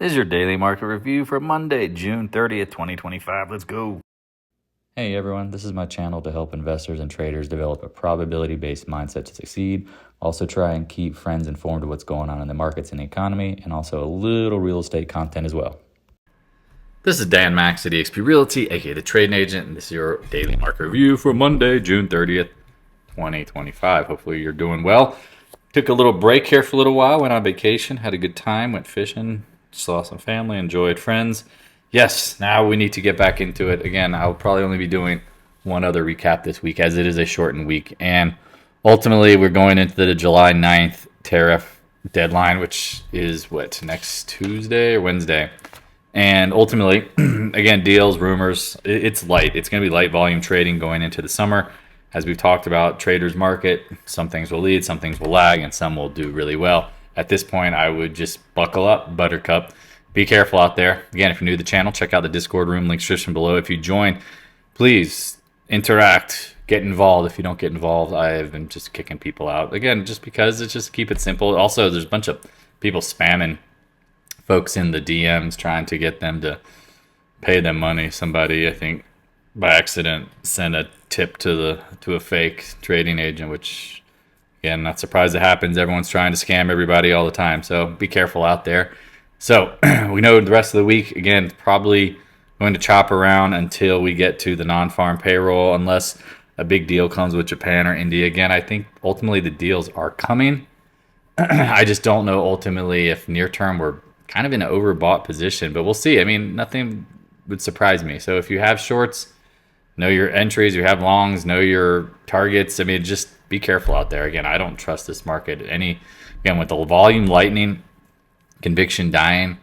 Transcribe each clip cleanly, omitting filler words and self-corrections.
This is your daily market review for Monday, June 30th, 2025. Let's go. Hey everyone, this is my channel to help investors and traders develop a probability-based mindset to succeed. Also try and keep friends informed of what's going on in the markets and the economy, and also a little real estate content as well. This is Dan Max at eXp Realty, aka the Trading Agent, and this is your daily market review for Monday, June 30th, 2025. Hopefully you're doing well. Took a little break here for a little while, went on vacation, had a good time, went fishing, saw some family, enjoyed friends. Yes, now we need to get back into it. Again, I'll probably only be doing one other recap this week as it is a shortened week. And ultimately, we're going into the July 9th tariff deadline, which is what, next Tuesday or Wednesday? And ultimately, again, deals, rumors, it's light. It's going to be light volume trading going into the summer. As we've talked about, traders market, some things will lead, some things will lag, and some will do really well. At this point, I would just buckle up, buttercup. Be careful out there. Again, if you're new to the channel, check out the Discord room, link description below. If you join, please interact, get involved. If you don't get involved, I have been just kicking people out. Again, just because it's just keep it simple. Also, there's a bunch of people spamming folks in the DMs trying to get them to pay them money. Somebody, I think, by accident sent a tip to a fake trading agent, which, again, not surprised it happens. Everyone's trying to scam everybody all the time, so be careful out there. So we know the rest of the week, again, probably going to chop around until we get to the non-farm payroll, unless a big deal comes with Japan or India. Again, I think ultimately the deals are coming. I just don't know ultimately if near term we're kind of in an overbought position, but we'll see. I mean, nothing would surprise me. So if you have shorts, know your entries. You have longs, know your targets. I mean, just be careful out there. Again, I don't trust this market. Again, with the volume lightening, conviction dying,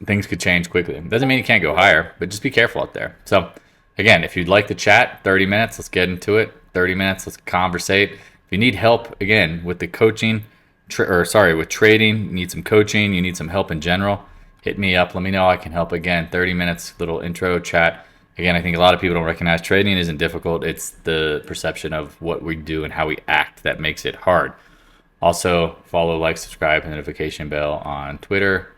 things could change quickly. It doesn't mean you can't go higher, but just be careful out there. So again, if you'd like to chat, 30 minutes, let's get into it. 30 minutes, let's conversate. If you need help, again, with the coaching, with trading, you need some coaching, you need some help in general, hit me up. Let me know I can help. Again, 30 minutes, little intro chat. Again, I think a lot of people don't recognize trading isn't difficult. It's the perception of what we do and how we act that makes it hard. Also, follow, like, subscribe, and notification bell on Twitter.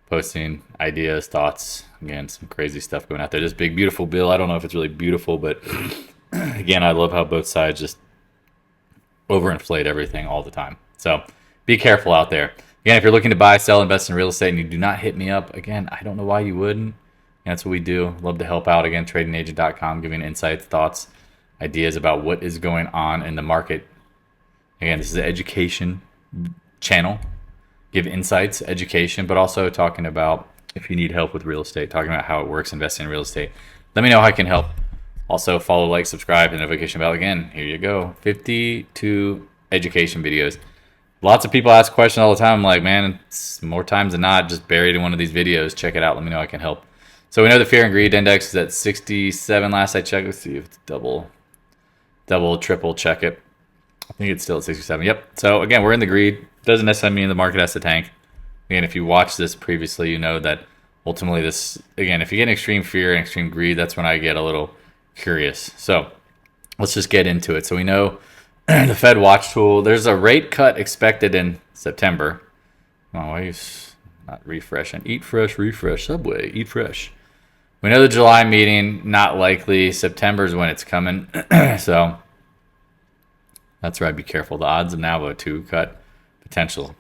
Posting ideas, thoughts. Again, some crazy stuff going out there. This big, beautiful bill. I don't know if it's really beautiful, but again, I love how both sides just overinflate everything all the time. So be careful out there. Again, if you're looking to buy, sell, invest in real estate, and you do not hit me up, again, I don't know why you wouldn't. That's what we do. Love to help out. Again, tradingagent.com, giving insights, thoughts, ideas about what is going on in the market. Again, this is an education channel. Give insights, education, but also talking about if you need help with real estate, talking about how it works, investing in real estate. Let me know how I can help. Also, follow, like, subscribe, and notification bell. Again, here you go. 52 education videos. Lots of people ask questions all the time. I'm like, man, it's more times than not just buried in one of these videos. Check it out. Let me know I can help. So we know the fear and greed index is at 67 last I checked. Let's see if it's double, triple check it. I think it's still at 67. Yep. So again, we're in the greed. Doesn't necessarily mean the market has to tank. Again, if you watched this previously, you know that ultimately this, again, if you get extreme fear and extreme greed, that's when I get a little curious. So let's just get into it. So we know the Fed watch tool, there's a rate cut expected in September. Oh, why are you not refreshing? Eat fresh, refresh, Subway, eat fresh. We know the July meeting, not likely. September is when it's coming. So that's right, be careful. The odds of now a 2 cut potential.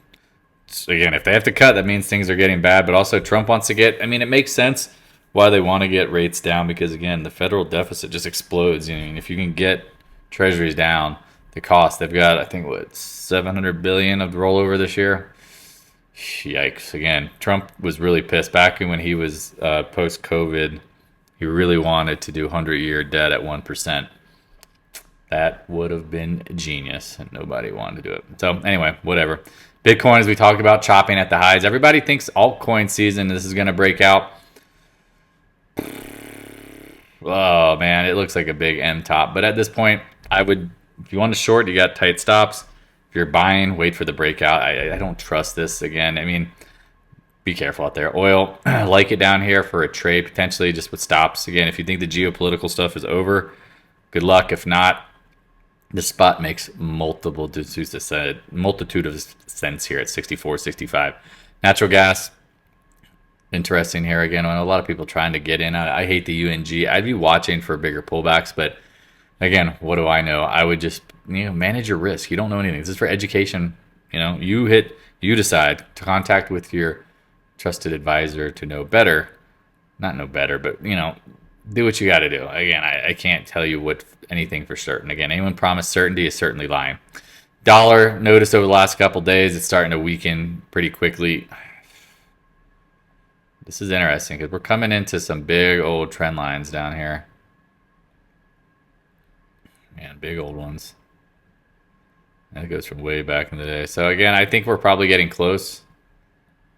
So again, if they have to cut, that means things are getting bad. But also Trump wants to get, I mean, it makes sense why they want to get rates down because, again, the federal deficit just explodes. I mean, if you can get treasuries down, the cost, they've got, I think, what, $700 billion of the rollover this year? Yikes. Again, Trump was really pissed back when he was post-COVID. He really wanted to do 100-year debt at 1%. That would have been genius, and nobody wanted to do it. So anyway, whatever. Bitcoin, as we talked about, chopping at the highs. Everybody thinks altcoin season, this is going to break out. Oh, man, it looks like a big M top. But at this point, I would, if you want to short, you got tight stops. If you're buying, wait for the breakout. I don't trust this again. I mean, be careful out there. Oil, like it down here for a trade, potentially just with stops. Again, if you think the geopolitical stuff is over, good luck. If not, this spot makes multitude of cents here at 64, 65. Natural gas, interesting here again. A lot of people trying to get in. I hate the UNG. I'd be watching for bigger pullbacks, but again, what do I know? I would just manage your risk. You don't know anything. This is for education. You decide to contact with your trusted advisor to know better. Not know better, but do what you got to do. Again, I can't tell you anything for certain. Again, anyone promised certainty is certainly lying. Dollar, noticed over the last couple days, it's starting to weaken pretty quickly. This is interesting because we're coming into some big old trend lines down here. Man, big old ones. That goes from way back in the day. So again, I think we're probably getting close.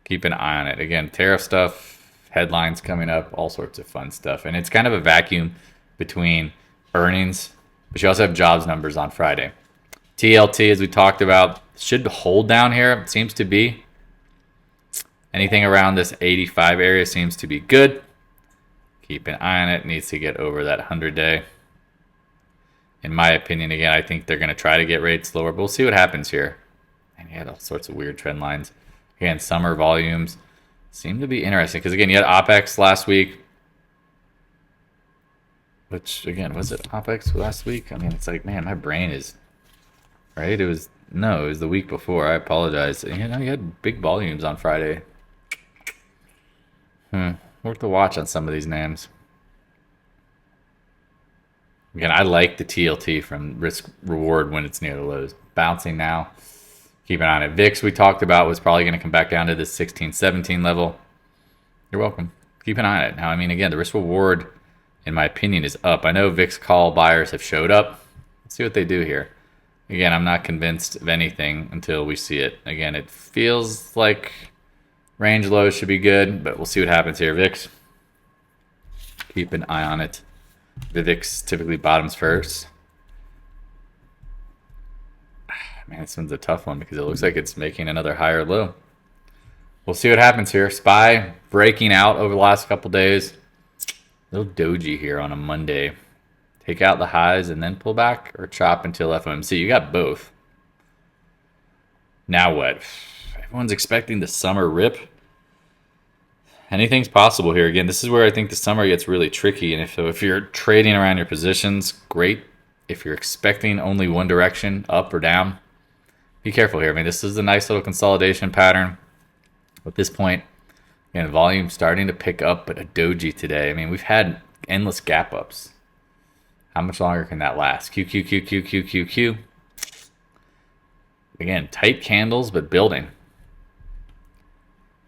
Keep an eye on it. Again, tariff stuff, headlines coming up, all sorts of fun stuff. And it's kind of a vacuum between earnings, but you also have jobs numbers on Friday. TLT, as we talked about, should hold down here. It seems to be. Anything around this 85 area seems to be good. Keep an eye on it. It needs to get over that 100-day. In my opinion, again, I think they're going to try to get rates lower, but we'll see what happens here. And you had all sorts of weird trend lines. Again, summer volumes seem to be interesting because, again, you had OPEX last week. Which, again, was it OPEX last week? I mean, it's like, man, my brain is... Right? It was the week before. I apologize. You had big volumes on Friday. Worth to watch on some of these names. Again, I like the TLT from risk reward when it's near the lows. Bouncing now. Keep an eye on it. VIX we talked about was probably going to come back down to this 16, 17 level. You're welcome. Keep an eye on it. Now, I mean, again, the risk reward, in my opinion, is up. I know VIX call buyers have showed up. Let's see what they do here. Again, I'm not convinced of anything until we see it. Again, it feels like range lows should be good, but we'll see what happens here. VIX, keep an eye on it. The VIX typically bottoms first. Man, this one's a tough one because it looks like it's making another higher low. We'll see what happens here. SPY breaking out over the last couple days. A little doji here on a Monday. Take out the highs and then pull back, or chop until FOMC. You got both. Now what? Everyone's expecting the summer rip. Anything's possible here. Again, this is where I think the summer gets really tricky. And if you're trading around your positions, great. If you're expecting only one direction, up or down, be careful here. I mean, this is a nice little consolidation pattern. At this point, again, volume starting to pick up, but a doji today. I mean, we've had endless gap ups. How much longer can that last? Q, Q, Q, Q, Q, Q, Q. Again, tight candles, but building.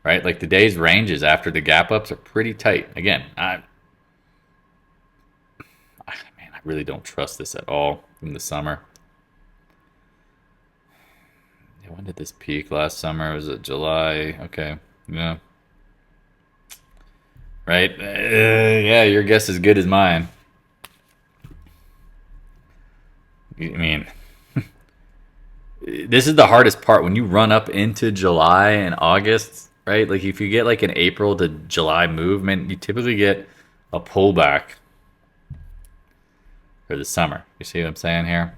Right? Like today's ranges after the gap ups are pretty tight. Again, I really don't trust this at all in the summer. Yeah, when did this peak last summer? Was it July? Okay. Yeah. Right? Yeah, your guess is good as mine. I mean, this is the hardest part when you run up into July and August, right? Like if you get like an April to July movement, you typically get a pullback for the summer. You see what I'm saying here?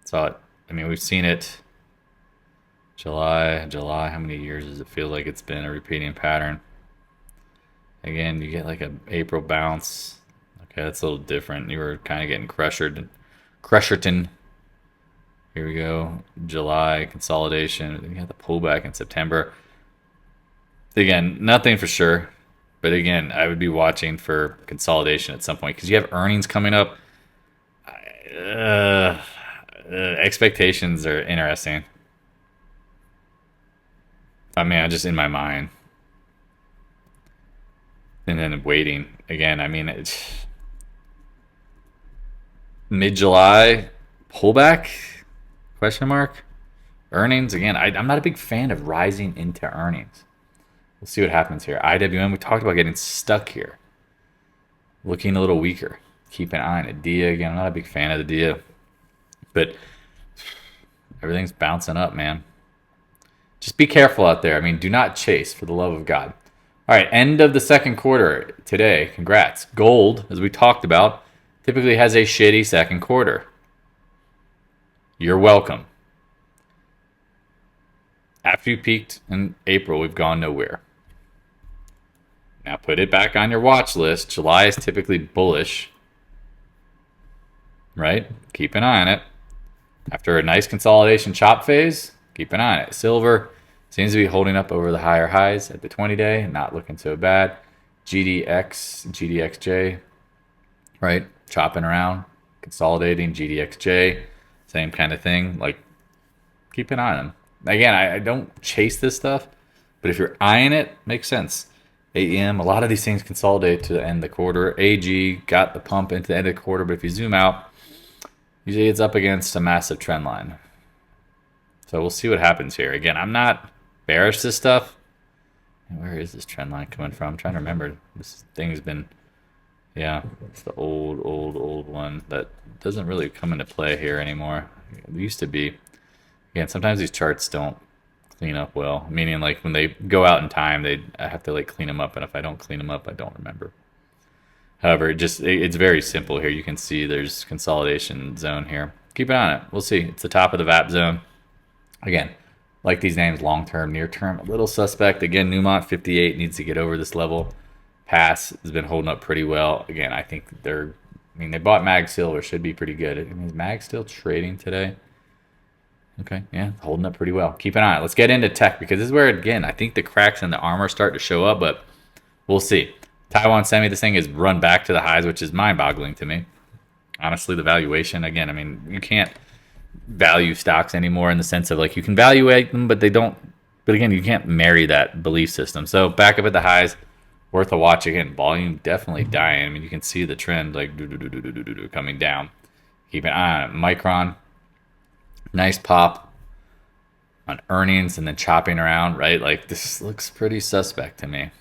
So, I mean, we've seen it July, how many years does it feel like it's been a repeating pattern? Again, you get like an April bounce. Okay, that's a little different. You were kind of getting Crusherton. Here we go. July consolidation. Then you got the pullback in September. Again, nothing for sure. But again, I would be watching for consolidation at some point because you have earnings coming up. Expectations are interesting. I mean, just in my mind. And then waiting. Again, I mean, it's mid-July pullback? Question mark? Earnings? Again, I'm not a big fan of rising into earnings. We'll see what happens here. IWM, we talked about getting stuck here. Looking a little weaker. Keep an eye on it. DIA, again, I'm not a big fan of the DIA. But everything's bouncing up, man. Just be careful out there. I mean, do not chase, for the love of God. All right, end of the second quarter today. Congrats. Gold, as we talked about, typically has a shitty second quarter. You're welcome. After you peaked in April, we've gone nowhere. Now put it back on your watch list. July is typically bullish, right? Keep an eye on it. After a nice consolidation chop phase, keep an eye on it. Silver seems to be holding up over the higher highs at the 20-day, not looking so bad. GDXJ, right? Chopping around, consolidating. GDXJ, same kind of thing. Like, keep an eye on them. Again, I don't chase this stuff, but if you're eyeing it, makes sense. AEM, a lot of these things consolidate to the end of the quarter. AG got the pump into the end of the quarter, but if you zoom out, usually it's up against a massive trend line. So we'll see what happens here. Again, I'm not bearish this stuff. Where is this trend line coming from? I'm trying to remember. This thing has been, yeah, it's the old one that doesn't really come into play here anymore. It used to be. Again, sometimes these charts don't clean up well. Meaning, like, when they go out in time, I have to, like, clean them up. And if I don't clean them up, I don't remember. However, it's very simple here. You can see there's consolidation zone here. Keep an eye on it. We'll see. It's the top of the VAP zone. Again, like these names, long-term, near-term, a little suspect. Again, Newmont 58 needs to get over this level. PAAS has been holding up pretty well. Again, I think they bought Mag Silver, should be pretty good. Is Mag still trading today? Okay, yeah, holding up pretty well. Keep an eye on it. Let's get into tech, because this is where, again, I think the cracks in the armor start to show up, but we'll see. Taiwan Semi, this thing has run back to the highs, which is mind-boggling to me. Honestly, the valuation, again, I mean, you can't value stocks anymore in the sense of, like, you can valuate them, but they don't. But again, you can't marry that belief system. So back up at the highs, worth a watch. Again, volume definitely dying. I mean, you can see the trend, like, coming down. Keep an eye on it. Micron, nice pop on earnings and then chopping around, right? Like, this looks pretty suspect to me.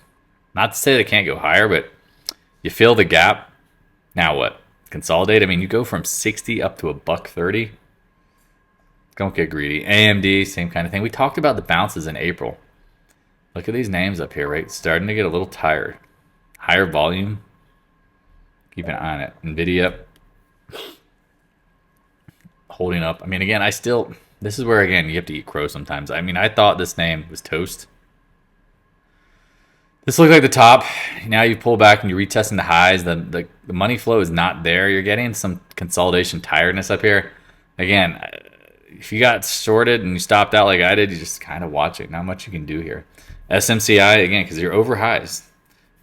Not to say they can't go higher, but you fill the gap. Now what? Consolidate. I mean, you go from 60 up to $130. Don't get greedy. AMD, same kind of thing. We talked about the bounces in April. Look at these names up here, right? Starting to get a little tired. Higher volume. Keep an eye on it. NVIDIA holding up. I mean, again, this is where, again, you have to eat crow sometimes. I mean, I thought this name was toast. This looked like the top. Now you pull back and you're retesting the highs. The money flow is not there. You're getting some consolidation tiredness up here. Again, if you got shorted and you stopped out like I did, you just kind of watch it. Not much you can do here. SMCI, again, because you're over highs.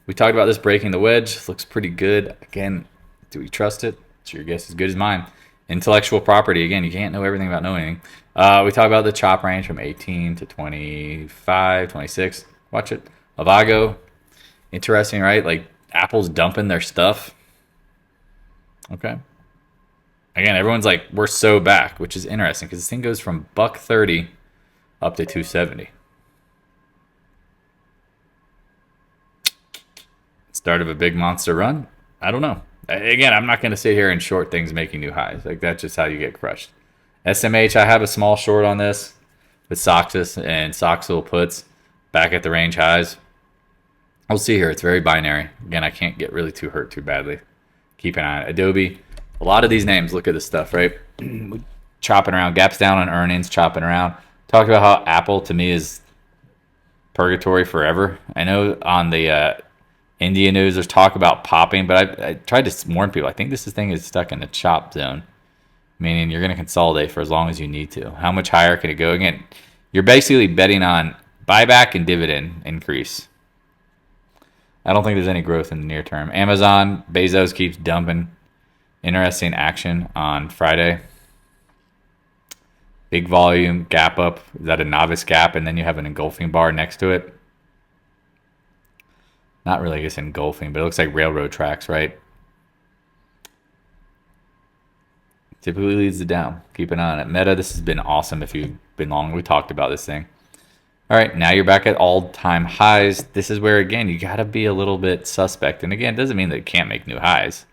We talked about this breaking the wedge. Looks pretty good. Again, do we trust it? It's your guess as good as mine. Intellectual property. Again, you can't know everything about knowing anything. We talked about the chop range from 18 to 25, 26. Watch it. AVGO. Interesting, right? Like, Apple's dumping their stuff. Okay. Again, everyone's like, we're so back, which is interesting because this thing goes from $130 up to $270. Start of a big monster run? I don't know. Again, I'm not going to sit here and short things making new highs. Like, that's just how you get crushed. SMH, I have a small short on this with Soxus and Soxil puts back at the range highs. We'll see here. It's very binary. Again, I can't get really too hurt too badly. Keep an eye on it. Adobe. A lot of these names, look at this stuff, right? Chopping around. Gaps down on earnings, chopping around. Talked about how Apple, to me, is purgatory forever. I know on the India news, there's talk about popping, but I tried to warn people. I think this thing is stuck in the chop zone, meaning you're going to consolidate for as long as you need to. How much higher can it go? Again, you're basically betting on buyback and dividend increase. I don't think there's any growth in the near term. Amazon, Bezos keeps dumping. Interesting action on Friday. Big volume, gap up. Is that a novice gap? And then you have an engulfing bar next to it. Not really, I guess, engulfing, but it looks like railroad tracks, right? Typically leads it down. Keep an eye on it. Meta, this has been awesome if you've been long. We talked about this thing. All right, now you're back at all-time highs. This is where, again, you got to be a little bit suspect. And again, it doesn't mean that it can't make new highs.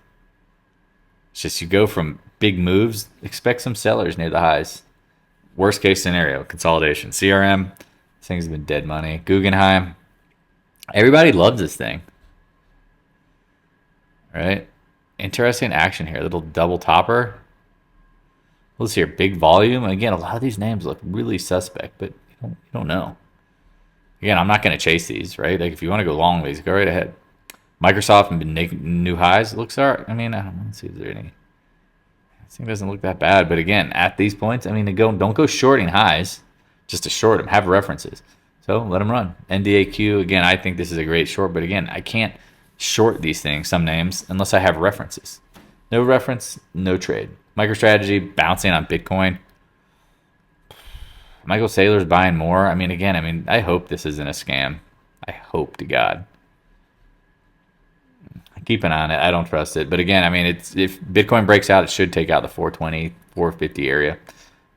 It's just you go from big moves, expect some sellers near the highs. Worst case scenario, consolidation. CRM, this thing's been dead money. Guggenheim, everybody loves this thing. All right, interesting action here. A little double topper. Let's see here, big volume. Again, a lot of these names look really suspect, but you don't know. Again, I'm not going to chase these, right? Like if you want to go long ways, go right ahead. Microsoft and been making new highs. It looks all right. I mean, I don't know. Let's see if there's any. This thing doesn't look that bad, but again, at these points, I mean, don't go shorting highs just to short them. Have references, so let them run. NDAQ again, I think this is a great short, but again, I can't short these things, some names, unless I have references. No reference, no trade. MicroStrategy bouncing on Bitcoin. Michael Saylor's buying more. I mean, again, I hope this isn't a scam. I hope to God. Keep an eye on it. I don't trust it. But again, I mean, if Bitcoin breaks out, it should take out the 420, 450 area.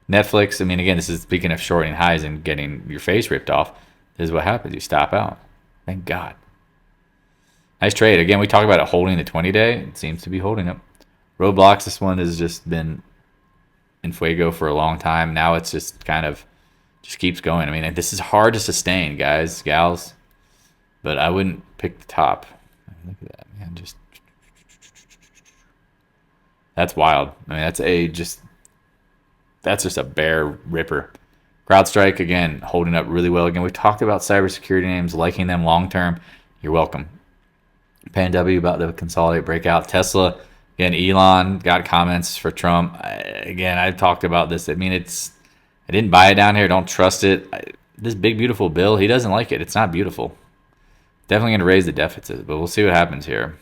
Netflix, I mean, again, this is speaking of shorting highs and getting your face ripped off. This is what happens. You stop out. Thank God. Nice trade. Again, we talk about it holding the 20-day. It seems to be holding it. Roblox, this one has just been in fuego for a long time. Now it's just kind of just keeps going. I mean, this is hard to sustain, guys, gals. But I wouldn't pick the top. Look at that, man. That's wild. I mean, that's just a bear ripper. CrowdStrike, again, holding up really well. Again, we talked about cybersecurity names, liking them long term. You're welcome. PanW about to consolidate breakout. Tesla, again, Elon got comments for Trump. I talked about this. I mean, I didn't buy it down here. Don't trust it. This big, beautiful bill, he doesn't like it. It's not beautiful. Definitely going to raise the deficit, but we'll see what happens here.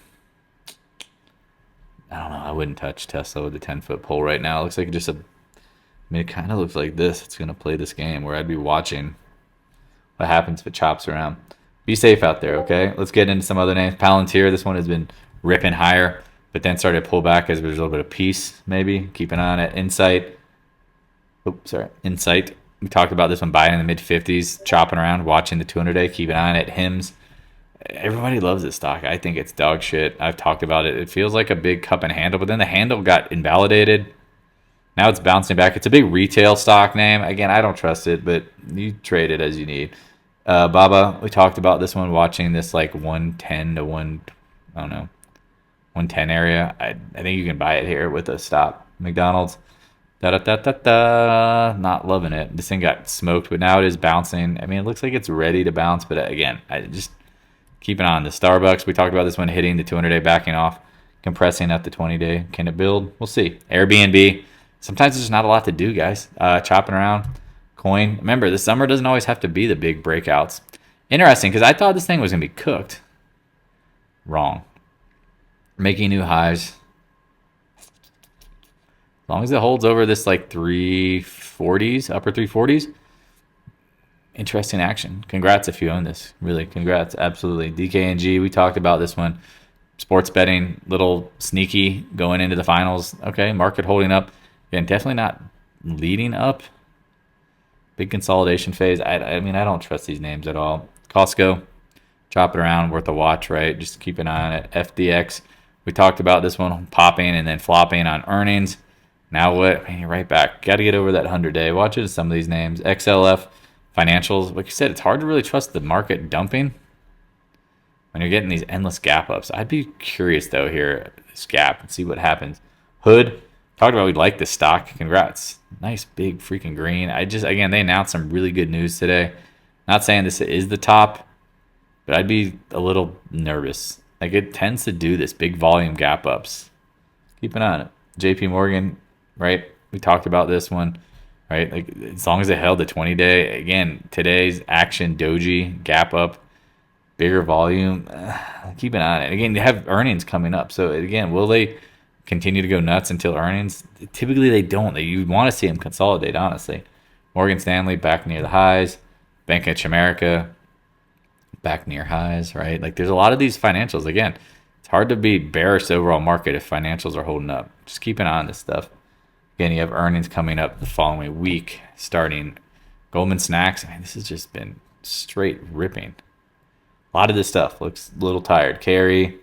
I don't know. I wouldn't touch Tesla with a 10-foot pole right now. It looks like it kind of looks like this. It's going to play this game where I'd be watching what happens if it chops around. Be safe out there, okay? Let's get into some other names. Palantir, this one has been ripping higher, but then started to pull back as there's a little bit of peace, maybe. Keep an eye on it. Insight. Insight. We talked about this one buying in the mid-50s, chopping around, watching the 200-day. Keep an eye on it. HIMS. Everybody loves this stock. I think it's dog shit. I've talked about it. It feels like a big cup and handle, but then the handle got invalidated. Now it's bouncing back. It's a big retail stock name. Again, I don't trust it, but you trade it as you need. Baba, we talked about this one, watching this like 110 to 110 area. I think you can buy it here with a stop. McDonald's. Not loving it. This thing got smoked, but now it is bouncing. I mean, it looks like it's ready to bounce, but again, I just keep an eye on the Starbucks. We talked about this one hitting the 200-day, backing off, compressing at the 20-day. Can it build? We'll see. Airbnb. Sometimes there's not a lot to do, guys. Chopping around. Coin. Remember, the summer doesn't always have to be the big breakouts. Interesting, because I thought this thing was going to be cooked. Wrong. Making new highs. As long as it holds over this like 340s, upper 340s. Interesting action. Congrats if you own this. Really, congrats. Absolutely. DKNG, we talked about this one. Sports betting, little sneaky going into the finals. Okay, market holding up. Again, definitely not leading up. Big consolidation phase. I mean, I don't trust these names at all. Costco, chop it around, worth a watch, right? Just keep an eye on it. FDX, we talked about this one popping and then flopping on earnings. Now what? I mean, you're right back. Got to get over that 100-day. Watch it as some of these names. XLF, financials. Like I said, it's hard to really trust the market dumping when you're getting these endless gap ups. I'd be curious, though, here, this gap, and see what happens. Hood, talked about we'd like this stock. Congrats. Nice big freaking green. Again, they announced some really good news today. Not saying this is the top, but I'd be a little nervous. Like, it tends to do this, big volume gap ups. Keep an eye on it. JP Morgan, right? We talked about this one, right? Like, as long as it held the 20-day. Again, today's action, doji, gap up, bigger volume. Keep an eye on it. Again, they have earnings coming up. So, again, will they continue to go nuts until earnings? Typically, they don't. You want to see them consolidate, honestly. Morgan Stanley back near the highs. Bank of America back near highs, right? Like, there's a lot of these financials. Again, it's hard to be bearish the overall market if financials are holding up. Just keep an eye on this stuff. Again, you have earnings coming up the following week, starting Goldman Sachs. I mean, this has just been straight ripping. A lot of this stuff looks a little tired. Carry,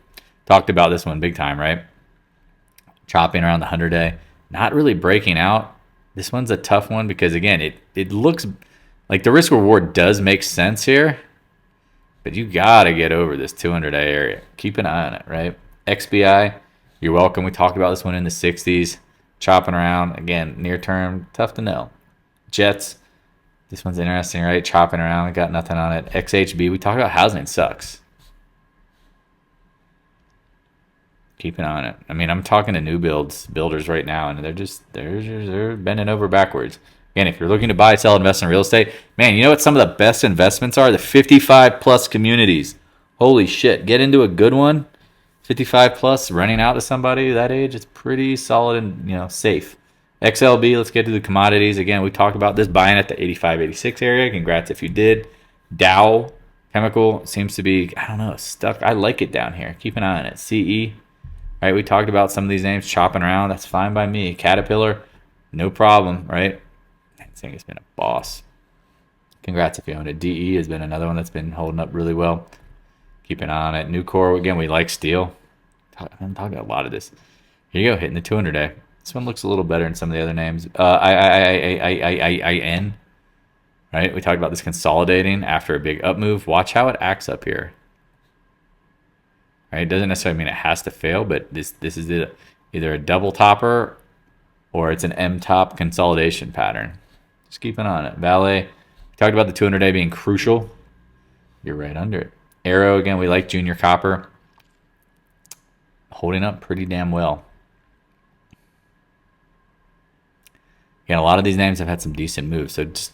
talked about this one big time, right? Chopping around the 100-day. Not really breaking out. This one's a tough one because, again, it looks like the risk reward does make sense here, but you got to get over this 200-day area. Keep an eye on it, right? XBI, you're welcome. We talked about this one in the 60s. Chopping around. Again, near term, tough to know. Jets, This one's interesting, right? Chopping around. We got nothing on it. XHB. We talked about housing sucks. Keep an eye on it. I mean, I'm talking to new builders right now, and they're bending over backwards. Again, if you're looking to buy, sell, invest in real estate, man, you know what some of the best investments are? The 55 plus communities. Holy shit. Get into a good one. 55 plus, renting out to somebody that age, it's pretty solid and, you know, safe. XLB, let's get to the commodities. Again, we talked about this buying at the 85, 86 area. Congrats if you did. Dow Chemical seems to be, I don't know, stuck. I like it down here. Keep an eye on it. CE. Right, we talked about some of these names chopping around. That's fine by me. Caterpillar, no problem, right? I think it's been a boss. Congrats if you own it. DE has been another one that's been holding up really well. Keep an eye on it. Nucor, again, we like steel. I'm talking about a lot of this. Here you go, hitting the 200-day. This one looks a little better than some of the other names. IN, right? We talked about this consolidating after a big up move. Watch how it acts up here. Right? It doesn't necessarily mean it has to fail, but this is either a double topper or it's an M top consolidation pattern. Just keep an eye on it. VALE, we talked about the 200-day being crucial. You're right under it. Arrow, again, we like junior copper. Holding up pretty damn well. Again, a lot of these names have had some decent moves, so just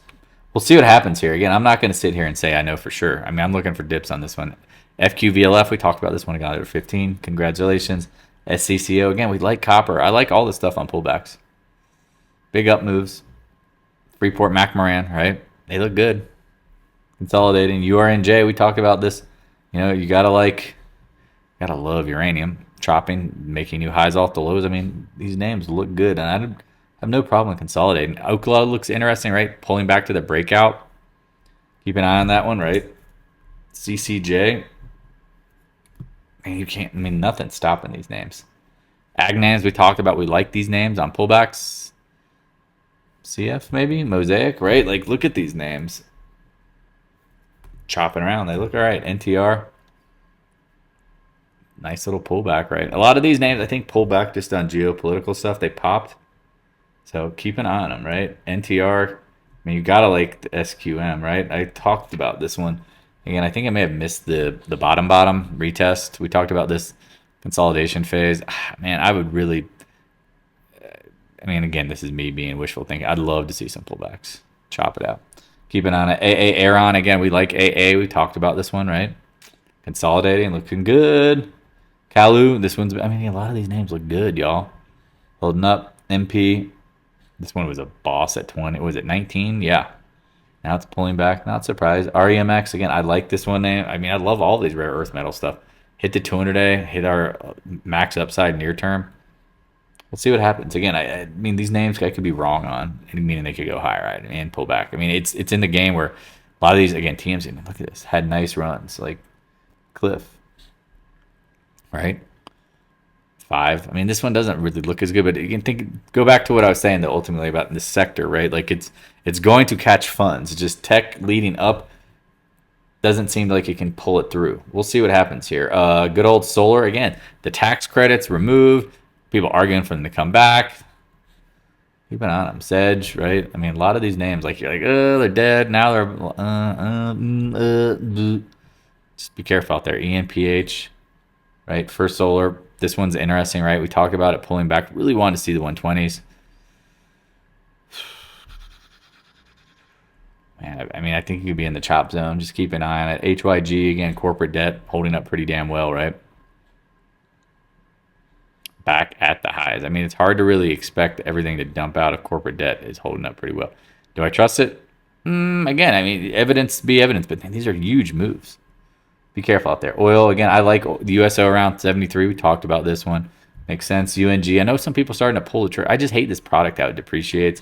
we'll see what happens here. Again, I'm not going to sit here and say I know for sure. I mean, I'm looking for dips on this one. FQVLF, we talked about this one. I got it at 15. Congratulations. SCCO, again, we like copper. I like all this stuff on pullbacks. Big up moves. Freeport McMoran, right? They look good. Consolidating. URNJ, we talked about this. You know, you gotta love uranium. Chopping, making new highs off the lows. I mean, these names look good, and I have no problem consolidating. Okla looks interesting, right? Pulling back to the breakout. Keep an eye on that one, right? CCJ. And you can't, I mean, nothing's stopping these names. Agnans, we talked about, we like these names on pullbacks. CF, maybe? Mosaic, right? Like, look at these names. Chopping around. They look all right. NTR. Nice little pullback, right? A lot of these names, I think, pull back just on geopolitical stuff. They popped. So keep an eye on them, right? NTR. I mean, you got to like the SQM, right? I talked about this one. Again, I think I may have missed the bottom retest. We talked about this consolidation phase. Man, I would really, I mean, again, this is me being wishful thinking. I'd love to see some pullbacks. Chop it out. Keep it on it. AA Aeron, again, we like AA. We talked about this one, right? Consolidating, looking good. Kalu, this one's, I mean, a lot of these names look good, y'all. Holding up. MP, this one was a boss at 20. Was it 19? Yeah. Now it's pulling back. Not surprised. REMX, again, I like this one name. I mean, I love all these rare earth metal stuff. Hit the 200-day, hit our max upside near term. We'll see what happens. Again, I mean, these names I could be wrong on, meaning they could go higher, right, and pull back. I mean, it's in the game where a lot of these, again, TMZ, I mean, look at this, had nice runs, like Cliff, right? 5. I mean, this one doesn't really look as good, but you can go back to what I was saying, though, ultimately about this sector, right? Like it's going to catch funds. Just tech leading up doesn't seem like it can pull it through. We'll see what happens here. Good old solar, again, the tax credits removed. People arguing for them to come back. Keep an eye on them. Sedge, right? I mean, a lot of these names, like you're like, oh, they're dead. Now they're just be careful out there. ENPH, right? First Solar. This one's interesting, right? We talked about it pulling back. Really wanted to see the 120s. Man, I mean, I think you could be in the chop zone. Just keep an eye on it. HYG, again, corporate debt holding up pretty damn well, right? Back at the highs. I mean, it's hard to really expect everything to dump out if corporate debt is holding up pretty well. Do I trust it? Again, I mean, evidence be evidence, but man, these are huge moves. Be careful out there. Oil, again, I like the USO around 73. We talked about this one. Makes sense. UNG, I know some people starting to pull the trigger. I just hate this product how it depreciates.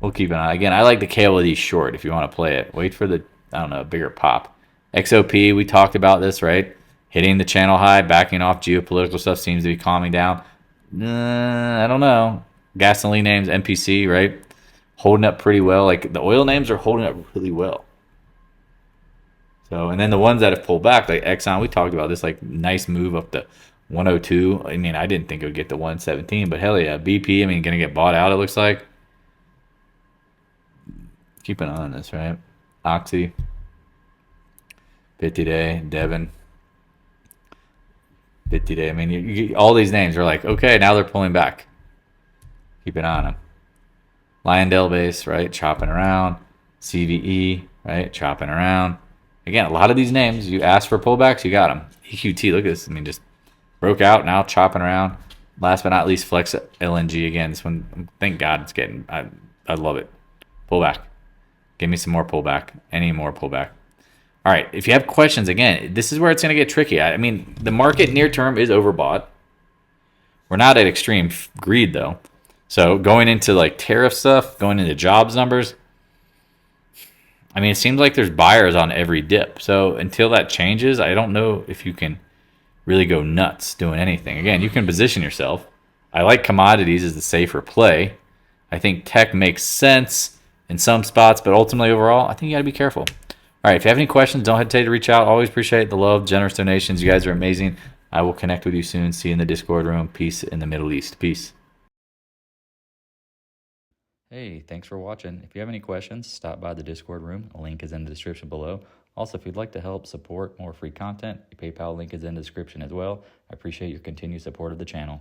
We'll keep an eye. Again, I like the KLD short if you want to play it. Wait for the, I don't know, bigger pop. XOP, we talked about this, right? Hitting the channel high, backing off. Geopolitical stuff seems to be calming down. I don't know. Gasoline names, MPC, right? Holding up pretty well. Like the oil names are holding up really well. So, and then the ones that have pulled back, like Exxon, we talked about this, like nice move up to 102. I mean, I didn't think it would get to 117, but hell yeah. BP, I mean, going to get bought out, it looks like. Keep an eye on this, right? Oxy, 50-day, Devon, 50-day. I mean, all these names are like, okay, now they're pulling back. Keep an eye on them. Lyondell base, right? Chopping around. CVE, right? Chopping around. Again, a lot of these names, you ask for pullbacks, you got them. EQT, look at this. I mean, just broke out, now chopping around. Last but not least, Flex LNG again. This one, thank God it's getting, I love it. Pullback. Give me some more pullback. Any more pullback. All right, if you have questions, again, this is where it's going to get tricky. I mean, the market near term is overbought. We're not at extreme greed, though. So going into like tariff stuff, going into jobs numbers, I mean, it seems like there's buyers on every dip. So until that changes, I don't know if you can really go nuts doing anything. Again, you can position yourself. I like commodities as the safer play. I think tech makes sense in some spots, but ultimately overall, I think you got to be careful. All right, if you have any questions, don't hesitate to reach out. Always appreciate the love, generous donations. You guys are amazing. I will connect with you soon. See you in the Discord room. Peace in the Middle East. Peace. Hey, thanks for watching. If you have any questions, stop by the Discord room. A link is in the description below. Also, if you'd like to help support more free content, the PayPal link is in the description as well. I appreciate your continued support of the channel.